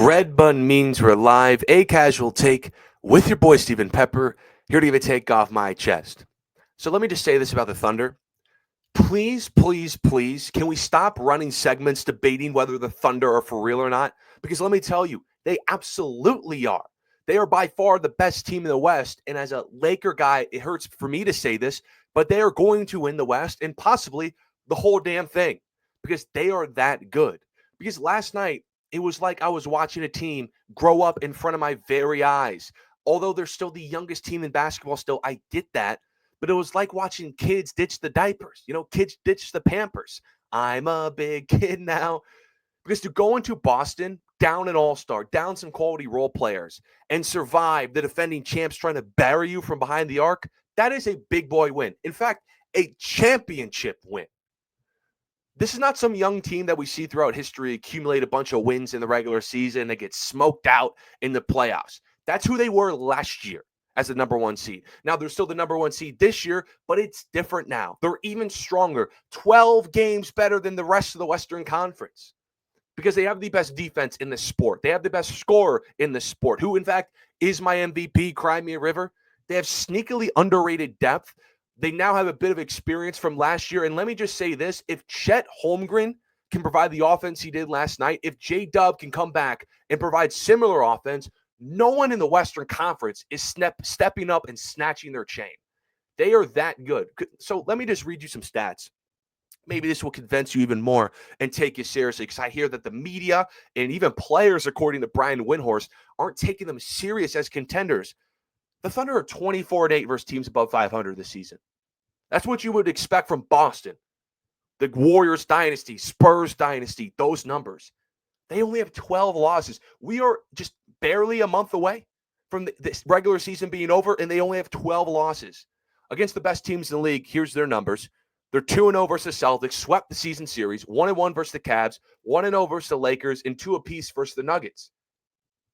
Red Bun means we're live, a casual take with your boy Stephen Pepper, here to give a take off my chest. So let me just say this about the Thunder. Please, please, please, can we stop running segments debating whether the Thunder are for real or not? Because let me tell you, they absolutely are. They are by far the best team in the West. And as a Laker guy, it hurts for me to say this, but they are going to win the West and possibly the whole damn thing because they are that good. Because last night, it was like I was watching a team grow up in front of my very eyes. Although they're still the youngest team in basketball, still, I get that. But it was like watching kids ditch the diapers. Kids ditch the Pampers. I'm a big kid now. Because to go into Boston, down an all-star, down some quality role players, and survive the defending champs trying to bury you from behind the arc, that is a big boy win. In fact, a championship win. This is not some young team that we see throughout history accumulate a bunch of wins in the regular season and get smoked out in the playoffs. That's who they were last year as the number one seed. Now, they're still the number one seed this year, but it's different now. They're even stronger, 12 games better than the rest of the Western Conference because they have the best defense in the sport. They have the best scorer in the sport, who, in fact, is my MVP, Cry Me a River. They have sneakily underrated depth. They now have a bit of experience from last year. And let me just say this. If Chet Holmgren can provide the offense he did last night, if J-Dub can come back and provide similar offense, no one in the Western Conference is stepping up and snatching their chain. They are that good. So let me just read you some stats. Maybe this will convince you even more and take you seriously because I hear that the media and even players, according to Brian Windhorst, aren't taking them serious as contenders. The Thunder are 24-8 versus teams above 500 this season. That's what you would expect from Boston. The Warriors dynasty, Spurs dynasty, those numbers. They only have 12 losses. We are just barely a month away from this regular season being over, and they only have 12 losses. Against the best teams in the league, here's their numbers. They're 2-0 versus the Celtics, swept the season series, 1-1 versus the Cavs, 1-0 versus the Lakers, and 2 apiece versus the Nuggets.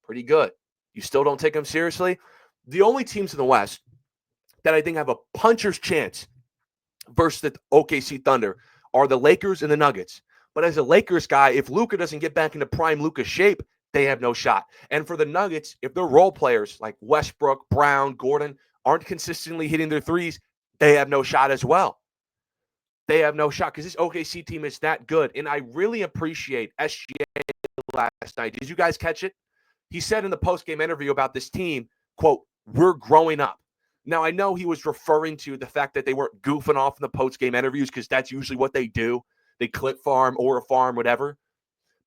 Pretty good. You still don't take them seriously? The only teams in the West that I think have a puncher's chance versus the OKC Thunder are the Lakers and the Nuggets. But as a Lakers guy, if Luka doesn't get back into prime Luka shape, they have no shot. And for the Nuggets, if their role players like Westbrook, Brown, Gordon aren't consistently hitting their threes, they have no shot as well. They have no shot because this OKC team is that good. And I really appreciate SGA last night. Did you guys catch it? He said in the post-game interview about this team, quote, "We're growing up." Now, I know he was referring to the fact that they weren't goofing off in the post-game interviews because that's usually what they do. They clip farm or a farm, whatever.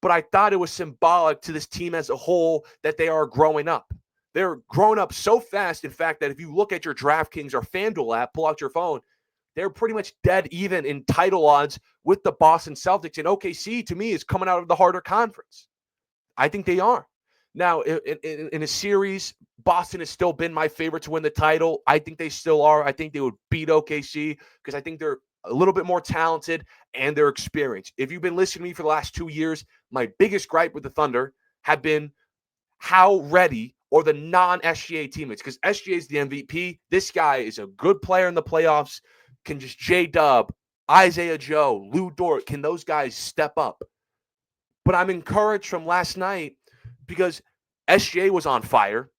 But I thought it was symbolic to this team as a whole that they are growing up. They're growing up so fast, in fact, that if you look at your DraftKings or FanDuel app, pull out your phone, they're pretty much dead even in title odds with the Boston Celtics. And OKC, to me, is coming out of the harder conference. I think they are. Now, in a series, Boston has still been my favorite to win the title. I think they still are. I think they would beat OKC because I think they're a little bit more talented and they're experienced. If you've been listening to me for the last 2 years, my biggest gripe with the Thunder have been how ready or the non-SGA teammates, because SGA is the MVP. This guy is a good player in the playoffs. Can just J-Dub, Isaiah Joe, Lou Dort, can those guys step up? But I'm encouraged from last night because SGA was on fire,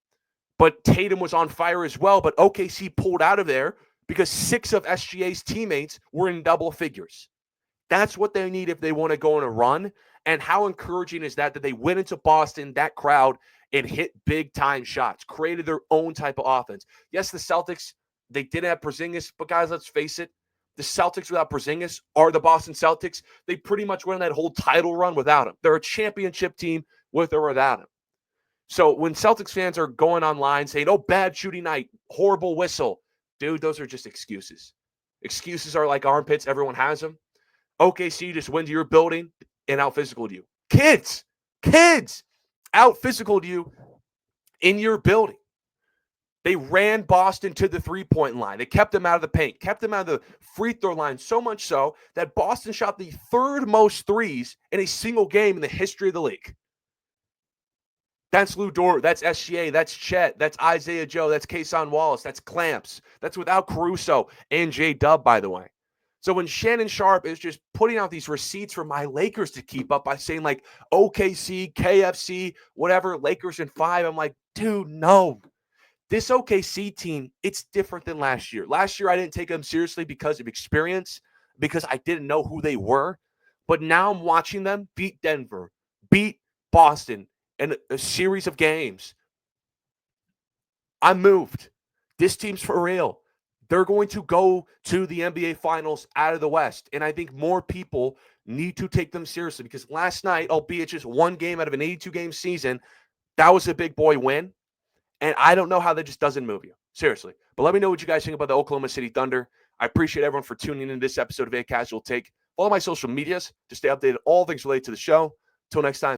but Tatum was on fire as well. But OKC pulled out of there because 6 of SGA's teammates were in double figures. That's what they need if they want to go on a run. And how encouraging is that they went into Boston, that crowd, and hit big-time shots, created their own type of offense. Yes, the Celtics, they didn't have Porzingis, but guys, let's face it, the Celtics without Porzingis are the Boston Celtics. They pretty much went on that whole title run without him. They're a championship team with or without him. So when Celtics fans are going online saying, "Oh, bad shooting night, horrible whistle," dude, those are just excuses. Excuses are like armpits. Everyone has them. OKC just went to your building and out-physicaled you. Kids, out-physicaled you in your building. They ran Boston to the three-point line. They kept them out of the paint, kept them out of the free throw line, so much so that Boston shot the 3rd most threes in a single game in the history of the league. That's Lou Dort. That's SGA. That's Chet. That's Isaiah Joe. That's Kason Wallace. That's Clamps. That's without Caruso and J-Dub, by the way. So when Shannon Sharp is just putting out these receipts for my Lakers to keep up by saying like OKC, KFC, whatever, Lakers in 5, I'm like, dude, no. This OKC team, it's different than last year. Last year, I didn't take them seriously because of experience, because I didn't know who they were. But now I'm watching them beat Denver, beat Boston in a series of games. I'm moved. This team's for real. They're going to go to the NBA Finals out of the West. And I think more people need to take them seriously because last night, albeit just one game out of an 82-game season, that was a big boy win. And I don't know how that just doesn't move you. Seriously. But let me know what you guys think about the Oklahoma City Thunder. I appreciate everyone for tuning in to this episode of A Casual Take. Follow my social medias to stay updated on all things related to the show. Till next time.